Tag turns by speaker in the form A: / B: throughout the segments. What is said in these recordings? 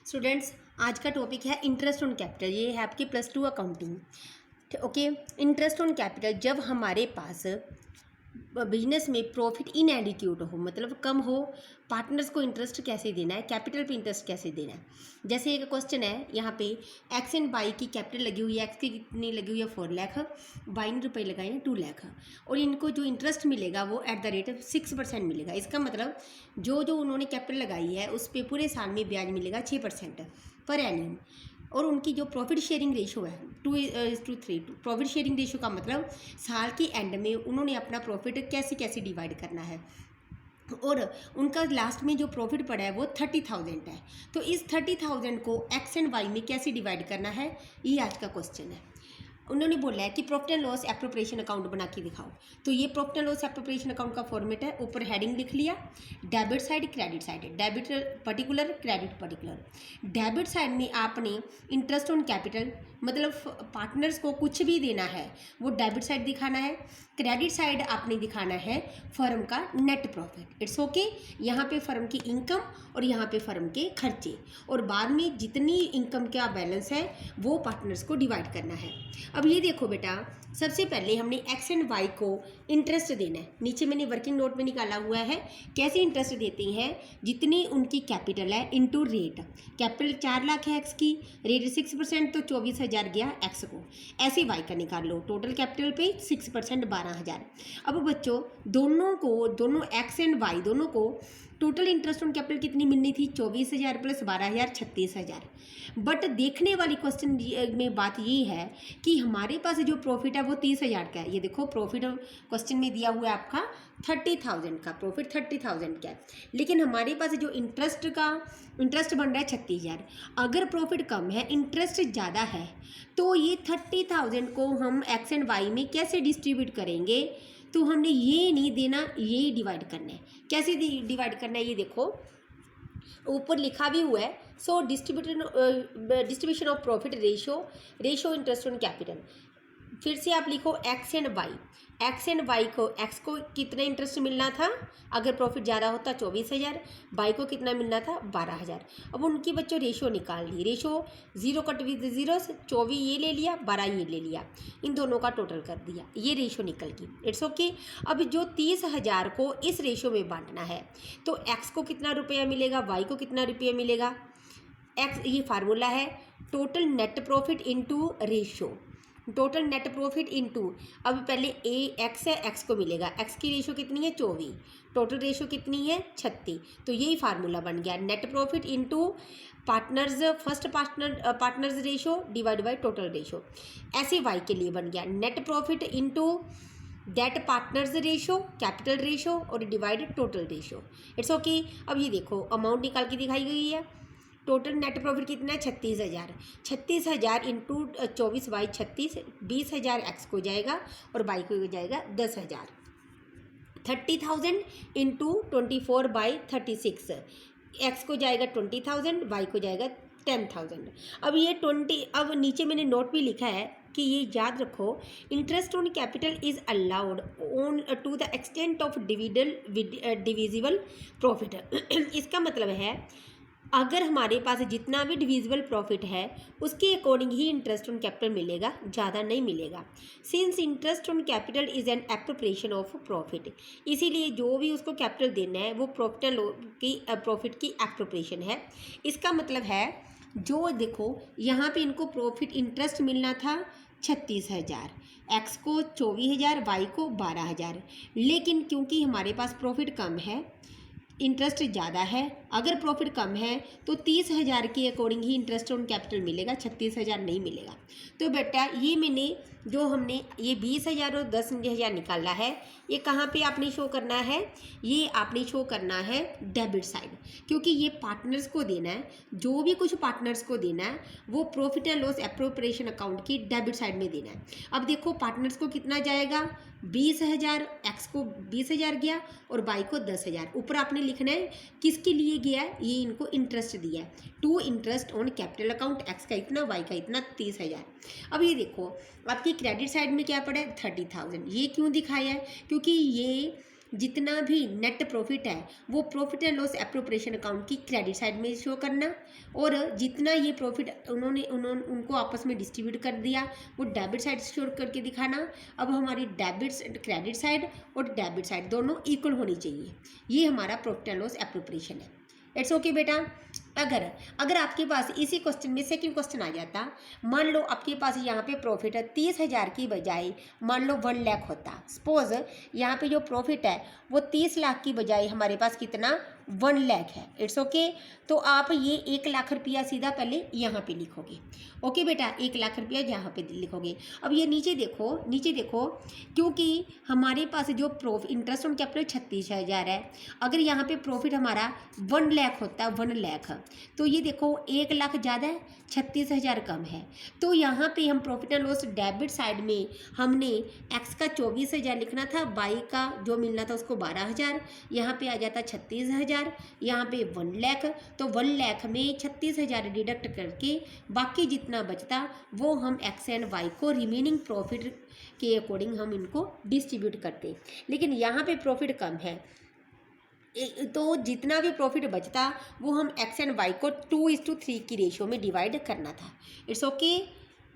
A: Students, आज का topic है इंटरेस्ट ऑन कैपिटल। ये है आपकी +2 accounting. Okay, interest on capital जब हमारे पास बिजनेस में प्रॉफिट इनएडिक्यूट हो, मतलब कम हो, पार्टनर्स को इंटरेस्ट कैसे देना है, कैपिटल पे इंटरेस्ट कैसे देना है। जैसे एक क्वेश्चन है यहाँ पे, एक्स एंड वाई की कैपिटल लगी हुई है, एक्स की कितनी लगी हुई है 4 लाख, वाई ने रुपये लगाए हैं 2 लाख, और इनको जो इंटरेस्ट मिलेगा वो एट द रेट 6% मिलेगा। इसका मतलब जो जो उन्होंने कैपिटल लगाई है उस पर पूरे साल में ब्याज मिलेगा 6% पर एनियम। और उनकी जो प्रॉफिट शेयरिंग रेशो है 2:3। प्रॉफिट शेयरिंग रेशो का मतलब साल के एंड में उन्होंने अपना प्रॉफिट कैसे कैसे डिवाइड करना है, और उनका लास्ट में जो प्रॉफिट पड़ा है वो 30,000 है। तो इस 30,000 को एक्स एंड वाई में कैसे डिवाइड करना है, ये आज का क्वेश्चन है। उन्होंने बोला है कि profit and loss appropriation account बना के दिखाओ। तो ये profit and loss appropriation account का फॉर्मेट है। ऊपर हेडिंग लिख लिया, debit side credit side, debit particular credit particular. Debit side में आपने इंटरेस्ट ऑन कैपिटल मतलब पार्टनर्स को कुछ भी देना है वो डेबिट साइड दिखाना है। क्रेडिट साइड आपने दिखाना है फर्म का नेट प्रॉफिट। इट्स ओके, यहाँ पे फर्म की इनकम और यहाँ पे फर्म के खर्चे, और बाद में जितनी इनकम का बैलेंस है वो पार्टनर्स को डिवाइड करना है। अब ये देखो बेटा, सबसे पहले हमने एक्स एंड वाई को इंटरेस्ट देना है। नीचे मैंने वर्किंग नोट में निकाला हुआ है कैसे इंटरेस्ट देते हैं। जितनी उनकी कैपिटल है इनटू रेट। कैपिटल 4 लाख है एक्स की, रेट 6% तो 24,000 गया एक्स को। ऐसे वाई का निकाल लो, टोटल कैपिटल पे 6% 12,000। अब बच्चों दोनों एक्स एंड वाई दोनों को टोटल इंटरेस्ट ऑन कैपिटल कितनी मिलनी थी, 24,000 + 12,000 36,000। बट देखने वाली क्वेश्चन में बात ये है कि हमारे पास जो प्रॉफिट है वो 30,000 का है। ये देखो प्रॉफिट क्वेश्चन में दिया हुआ है आपका 30,000 का, प्रॉफिट 30,000 का है, लेकिन हमारे पास जो इंटरेस्ट बन रहा है 36,000। अगर प्रॉफिट कम है, इंटरेस्ट ज़्यादा है, तो ये 30,000 को हम एक्स एंड वाई में कैसे डिस्ट्रीब्यूट करेंगे। तो हमने ये नहीं देना, ये डिवाइड करना है। कैसे डिवाइड करना है ये देखो, ऊपर लिखा भी हुआ है। So distribution of profit ratio interest on capital. फिर से आप लिखो x and y. X and y को, एक्स को कितना इंटरेस्ट मिलना था अगर प्रॉफिट ज़्यादा होता 24,000, वाई को कितना मिलना था 12,000। अब उनकी बच्चों रेशो निकाल ली। रेशो 0 कट विद 0, 24 ये ले लिया, 12 ये ले लिया, इन दोनों का टोटल कर दिया, ये रेशो निकल गई। It's okay. अब जो 30,000 को इस रेशो में बांटना है, तो एक्स को कितना रुपया मिलेगा, वाई को कितना रुपया मिलेगा। एक्स, ये फार्मूला है total net profit into ratio. Total net profit into, अब पहले ए एक्स है, एक्स को मिलेगा, एक्स की रेशो कितनी है 24, टोटल रेशो कितनी है 36। तो यही फार्मूला बन गया, net profit into partners, first partners ratio divide by total ratio. ऐसे वाई के लिए बन गया net profit into that partners ratio, capital ratio और divide total ratio. It's okay. अब ये देखो अमाउंट निकाल के दिखाई गई है। टोटल नेट प्रॉफिट कितना है 36,000। 36,000 इंटू 24 बाई 36, 20,000 एक्स को जाएगा और वाई को जाएगा 10,000। 30,000 इंटू 24 बाई 36, एक्स को जाएगा 20,000, वाई को जाएगा 10,000। अब ये 20, अब नीचे मैंने नोट भी लिखा है कि ये याद रखो, interest on capital is allowed on to the extent of divisible profit. इसका मतलब है अगर हमारे पास जितना भी डिविजिबल प्रॉफिट है उसके according he interest on capital मिलेगा, ज़्यादा नहीं मिलेगा। Since interest on capital is an appropriation of profit, इसीलिए जो भी उसको कैपिटल देना है वो प्रॉफिट की एप्रोप्रिएशन है। इसका मतलब है जो देखो यहाँ पे इनको प्रॉफिट इंटरेस्ट मिलना था 36,000, एक्स को 24,000, वाई को 12,000, लेकिन क्योंकि हमारे पास प्रॉफिट कम है, इंटरेस्ट ज़्यादा है, अगर प्रॉफिट कम है तो 30,000 के according he interest on capital मिलेगा, 36,000 नहीं मिलेगा। तो बेटा ये मैंने जो हमने ये 20,000 और 10,000 निकाला है, ये कहाँ पे आपने शो करना है, ये आपने शो करना है डेबिट साइड, क्योंकि ये पार्टनर्स को देना है। जो भी कुछ पार्टनर्स को देना है वो profit and loss appropriation account की डेबिट साइड में देना है। अब देखो पार्टनर्स को कितना जाएगा 20,000, एक्स को 20,000 गया और वाई को 10,000। ऊपर आपने लिखना है किसके लिए गया है, ये इनको इंटरेस्ट दिया है, to interest on capital account, x का इतना, वाई का इतना, 30,000। अब ये देखो आपकी क्रेडिट साइड में क्या पड़ा है 30,000। ये क्यों दिखाया है, क्योंकि ये जितना भी नेट प्रॉफिट है वो profit and loss appropriation account की क्रेडिट साइड में शो करना, और जितना ये प्रॉफिट उन्होंने उनको आपस में डिस्ट्रीब्यूट कर दिया वो डेबिट साइड शो करके दिखाना। अब हमारी क्रेडिट साइड और डेबिट साइड दोनों इक्वल होनी चाहिए। ये हमारा प्रॉफिट एंड लॉस एप्रोप्रिएशन है। इट्स ओके बेटा। अगर आपके पास इसी क्वेश्चन में सेकंड क्वेश्चन आ जाता, मान लो आपके पास यहाँ पे प्रॉफिट है 30,000 की बजाय मान लो 1 लाख होता। सपोज यहाँ पे जो प्रॉफिट है वो 30 लाख की बजाय हमारे पास कितना 1 लाख है। It's okay. तो आप ये 1 लाख रुपया सीधा पहले यहाँ पे लिखोगे। ओके बेटा, 1 लाख रुपया यहाँ पे लिखोगे। अब ये नीचे देखो क्योंकि हमारे पास जो इंटरेस्ट ऑन कैपिटल 36,000 है, अगर यहाँ पे प्रॉफिट हमारा 1 लाख होता है 1 लाख, तो ये देखो 1 लाख ज़्यादा है 36,000 कम है। तो यहाँ पे हम profit and loss debit side में हमने एक्स का 24,000 लिखना था, वाई का जो मिलना था उसको 12,000, यहाँ पे आ जाता 36,000, यहाँ पे 1 लाख। तो 1 लाख में 36,000 डिडक्ट करके बाकी जितना बचता वो हम एक्स एंड वाई को रिमेनिंग प्रॉफिट के अकॉर्डिंग हम इनको डिस्ट्रीब्यूट करते। लेकिन यहाँ पे प्रॉफिट कम है तो जितना भी प्रॉफिट बचता वो हम एक्स एंड वाई को 2:3 की रेशियो में डिवाइड करना था। It's okay.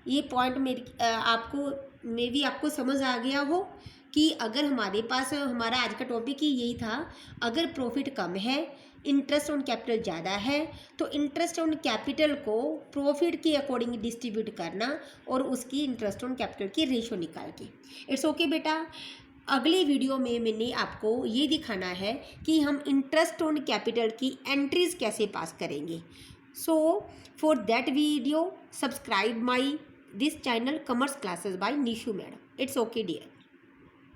A: ये पॉइंट मेरी आपको समझ आ गया हो कि अगर हमारे पास हमारा आज का टॉपिक ही यही था, अगर प्रॉफिट कम है इंटरेस्ट ऑन कैपिटल ज़्यादा है तो इंटरेस्ट ऑन कैपिटल को प्रॉफिट के अकॉर्डिंग डिस्ट्रीब्यूट करना और उसकी इंटरेस्ट ऑन कैपिटल की रेशियो निकाल के। इट्स ओके बेटा। अगली वीडियो में मैंने आपको ये दिखाना है कि हम इंटरेस्ट ऑन कैपिटल की एंट्रीज कैसे पास करेंगे। So for that video subscribe my this channel commerce classes by Nishu madam. It's okay dear.